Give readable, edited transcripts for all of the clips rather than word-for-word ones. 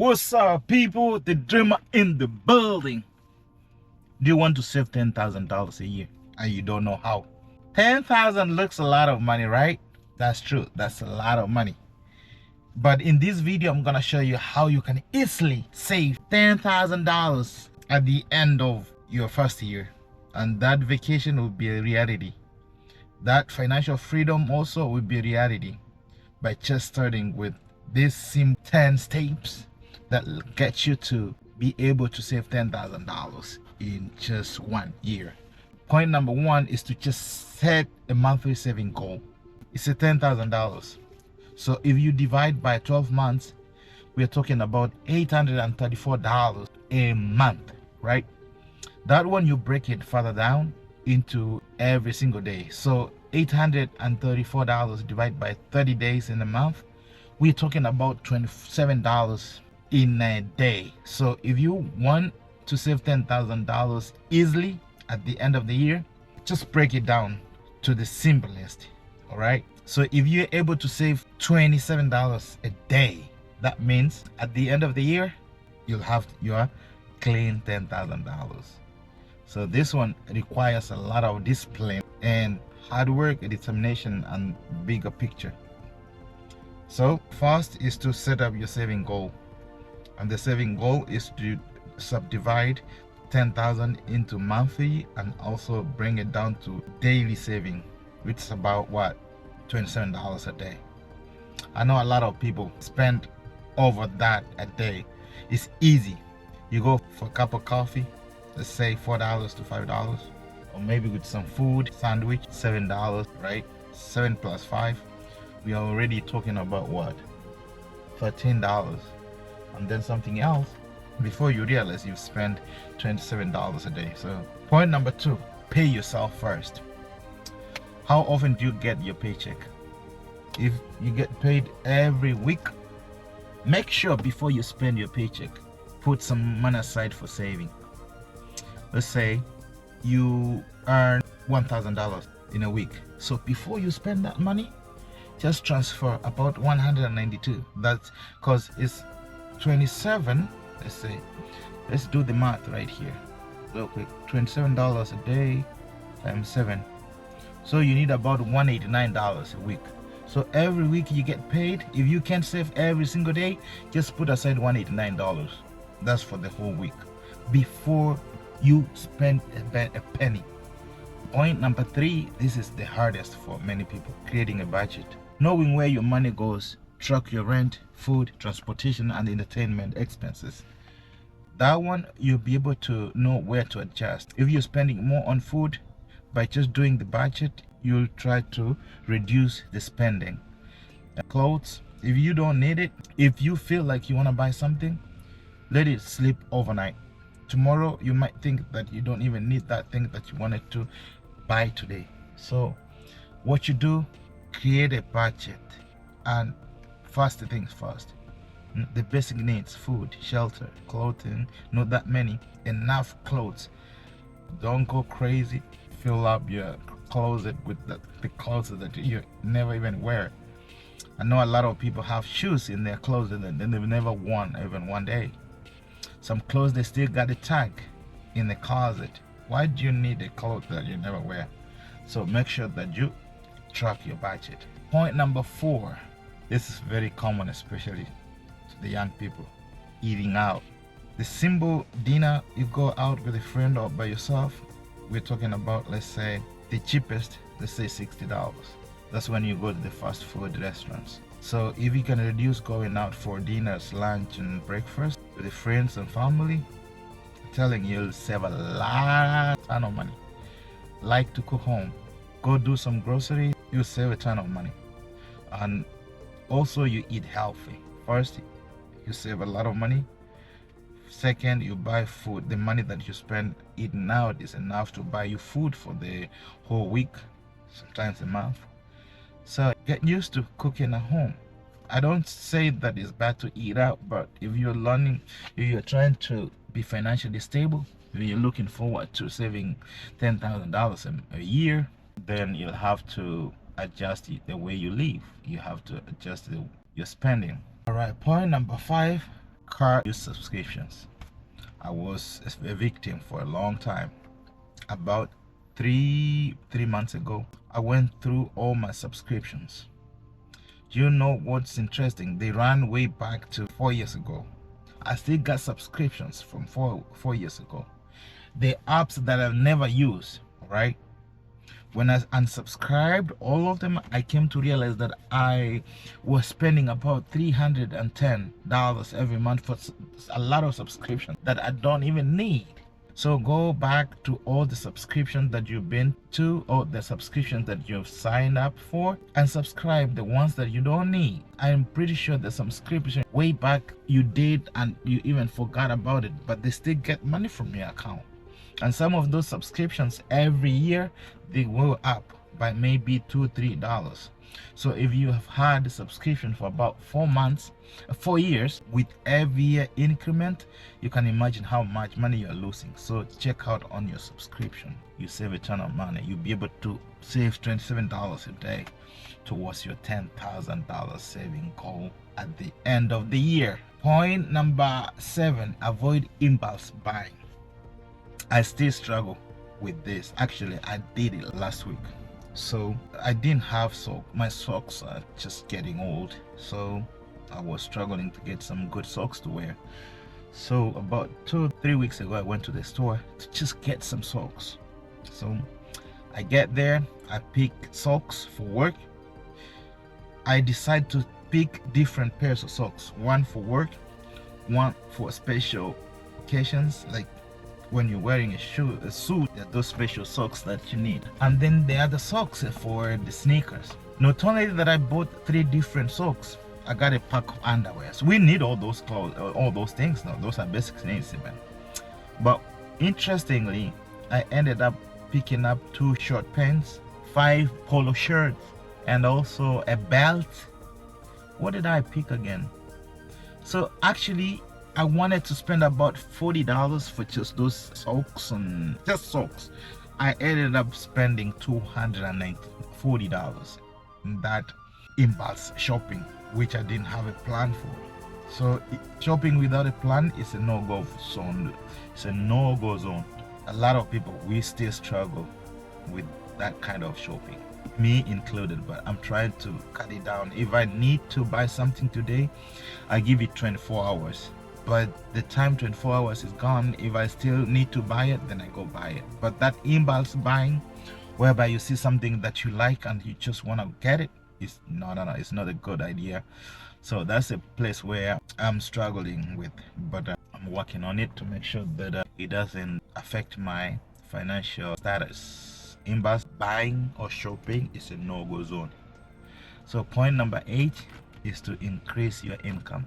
What's up, people? The dreamer in the building. Do you want to save $10,000 a year and you don't know how? 10,000 looks a lot of money, right? That's true. That's a lot of money. But in this video, I'm gonna show you how you can easily save $10,000 at the end of your first year, and that vacation will be a reality. That financial freedom also will be a reality by just starting with these simple 10 steps that get you to be able to save $10,000 in just 1 year. Point number one is to just set a monthly saving goal. It's a $10,000. So if you divide by 12 months, we're talking about $834 a month, right? That one, you break it further down into every single day. So $834 divided by 30 days in a month, we're talking about $27 in a day. So if you want to save $10,000 easily at the end of the year, just break it down to the simplest. All right, so if you're able to save $27 a day, that means at the end of the year you'll have your clean $10,000. So this one requires a lot of discipline and hard work, determination, and bigger picture. So first is to set up your saving goal, and the saving goal is to subdivide 10,000 into monthly and also bring it down to daily saving, which is about what, $27 a day. I know a lot of people spend over that a day. It's easy. You go for a cup of coffee, let's say $4 to $5, or maybe with some food, sandwich, $7, right? 7 plus 5, we are already talking about what, $13, and then something else. Before you realize you've spent $27 a day. So point number two, pay yourself first. How often do you get your paycheck? If you get paid every week, make sure before you spend your paycheck, put some money aside for saving. Let's say you earn $1,000 in a week. So before you spend that money, just transfer about 192. That's because it's 27. Let's say, let's do the math right here real quick. $27 a day times 7. So you need about $189 a week. So every week you get paid. If you can't save every single day, just put aside $189. That's for the whole week before you spend a penny. Point number three, this is the hardest for many people, creating a budget. Knowing where your money goes, track your rent, food, transportation, and entertainment expenses. That one, you'll be able to know where to adjust. If you're spending more on food, by just doing the budget, you'll try to reduce the spending. Clothes, if you don't need it, if you feel like you want to buy something, let it sleep overnight. Tomorrow you might think that you don't even need that thing that you wanted to buy today. So what you do, create a budget, and first things first. The basic needs: food, shelter, clothing, not that many, enough clothes. Don't go crazy, fill up your closet with the clothes that you never even wear. I know a lot of people have shoes in their closet that they've never worn even one day. Some clothes, they still got a tag in the closet. Why do you need a clothes that you never wear? So make sure that you track your budget. Point number four, this is very common, especially to the young people: eating out. The simple dinner, you go out with a friend or by yourself, we're talking about, let's say the cheapest, let's say $60. That's when you go to the fast food restaurants. So if you can reduce going out for dinners, lunch, and breakfast with the friends and family, I'm telling you, you'll save a ton of money. Like to cook home, go do some groceries, you'll save a ton of money. And also, you eat healthy. First, you save a lot of money. Second, you buy food. The money that you spend eating out is enough to buy you food for the whole week, sometimes a month. So get used to cooking at home. I don't say that it's bad to eat out, but if you're learning, if you're trying to be financially stable, if you're looking forward to saving $10,000 a year, then you'll have to adjust the way you live. You have to adjust your spending. All right, point number 5, car subscriptions. I was a victim for a long time. About three months ago, I went through all my subscriptions. Do you know what's interesting? They ran way back to 4 years ago. I still got subscriptions from four years ago. The apps that I've never used, right? When I unsubscribed all of them, I came to realize that I was spending about $310 every month for a lot of subscriptions that I don't even need. So go back to all the subscriptions that you've been to, or the subscriptions that you've signed up for, and subscribe the ones that you don't need. I'm pretty sure the subscription way back you did and you even forgot about it, but they still get money from your account. And some of those subscriptions every year, they go up by maybe $2-3. So if you have had a subscription for about 4 years, with every year increment, you can imagine how much money you're losing. So check out on your subscription. You save a ton of money. You'll be able to save $27 a day towards your $10,000 saving goal at the end of the year. Point number 7, avoid impulse buying. I still struggle with this. Actually, I did it last week. So I didn't have socks. My socks are just getting old. So I was struggling to get some good socks to wear. So about 2-3 weeks ago, I went to the store to just get some socks. So I get there, I pick socks for work. I decide to pick different pairs of socks. One for work, one for special occasions, like when you're wearing a suit, there are those special socks that you need. And then there are the socks for the sneakers. Not only that I bought 3 different socks, I got a pack of underwear. So we need all those clothes, all those things now. Those are basic needs, man. But interestingly, I ended up picking up 2 short pants, 5 polo shirts, and also a belt. What did I pick again? So actually, I wanted to spend about $40 for just those socks, and just socks. I ended up spending $240 in that impulse shopping, which I didn't have a plan for. So shopping without a plan is a no-go zone. It's a no-go zone. A lot of people, we still struggle with that kind of shopping, me included, but I'm trying to cut it down. If I need to buy something today, I give it 24 hours. But the time 24 hours is gone. If I still need to buy it, then I go buy it. But that impulse buying, whereby you see something that you like and you just want to get it, is no, it's not a good idea. So that's a place where I'm struggling with, but I'm working on it to make sure that it doesn't affect my financial status. Impulse buying or shopping is a no-go zone. So point number 8 is to increase your income.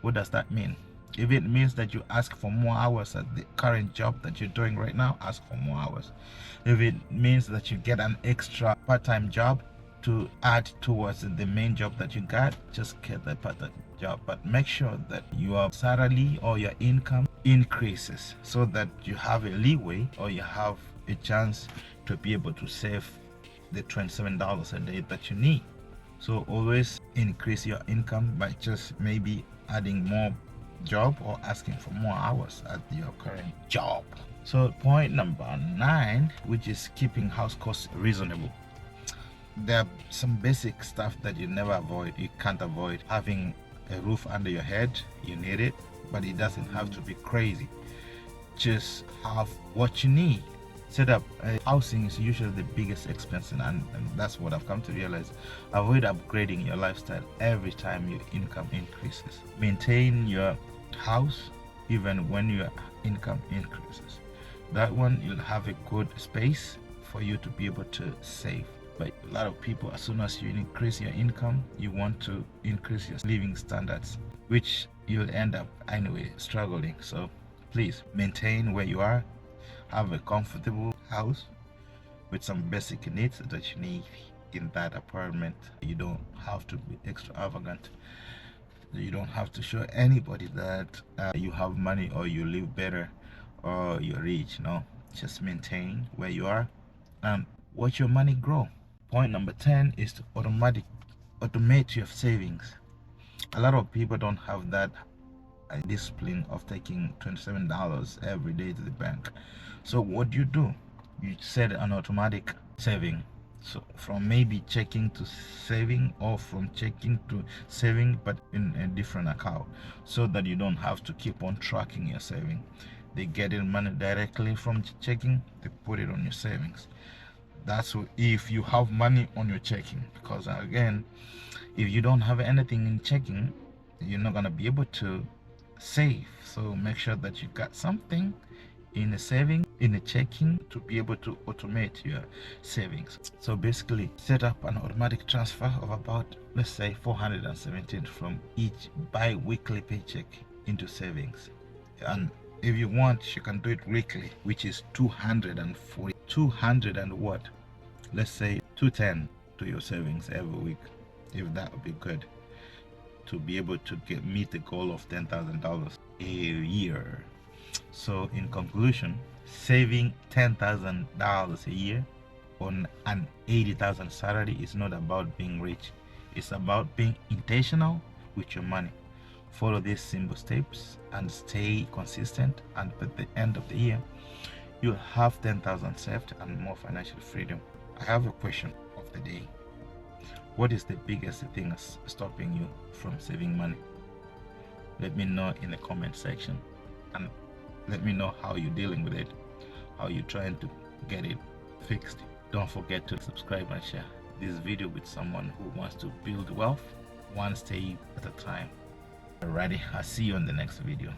What does that mean? If it means that you ask for more hours at the current job that you're doing right now, ask for more hours. If it means that you get an extra part-time job to add towards the main job that you got, just get that part-time job. But make sure that your salary or your income increases so that you have a leeway, or you have a chance to be able to save the $27 a day that you need. So always increase your income by just maybe adding more job or asking for more hours at your current job. So point number 9, which is keeping house costs reasonable. There are some basic stuff that you can't avoid. Having a roof under your head, you need it, but it doesn't have to be crazy. Just have what you need. Set up. Housing is usually the biggest expense, and that's what I've come to realize. Avoid upgrading your lifestyle every time your income increases. Maintain your house even when your income increases. That one, you'll have a good space for you to be able to save. But a lot of people, as soon as you increase your income, you want to increase your living standards, which you'll end up anyway struggling. So please maintain where you are. Have a comfortable house with some basic needs that you need in that apartment. You don't have to be extravagant. You don't have to show anybody that you have money or you live better or you're rich. No, just maintain where you are and watch your money grow. Point number 10 is to automate your savings. A lot of people don't have that a discipline of taking $27 every day to the bank. So what do? You set an automatic saving. So from maybe checking to saving, or from checking to saving, but in a different account, so that you don't have to keep on tracking your saving. They get in money directly from checking, they put it on your savings. That's if you have money on your checking, because again, if you don't have anything in checking, you're not gonna be able to save. So make sure that you got something in the saving, in the checking, to be able to automate your savings. So basically set up an automatic transfer of about, let's say, 417 from each bi-weekly paycheck into savings. And if you want, you can do it weekly, which is 200 and what, let's say 210 to your savings every week, if that would be good, to be able to meet the goal of $10,000 a year. So in conclusion, saving $10,000 a year on an 80,000 salary is not about being rich. It's about being intentional with your money. Follow these simple steps and stay consistent, and at the end of the year, you'll have 10,000 saved and more financial freedom. I have a question of the day. What is the biggest thing stopping you from saving money? Let me know in the comment section, and let me know how you're dealing with it, how you're trying to get it fixed. Don't forget to subscribe and share this video with someone who wants to build wealth one step at a time. Alrighty, I'll see you in the next video.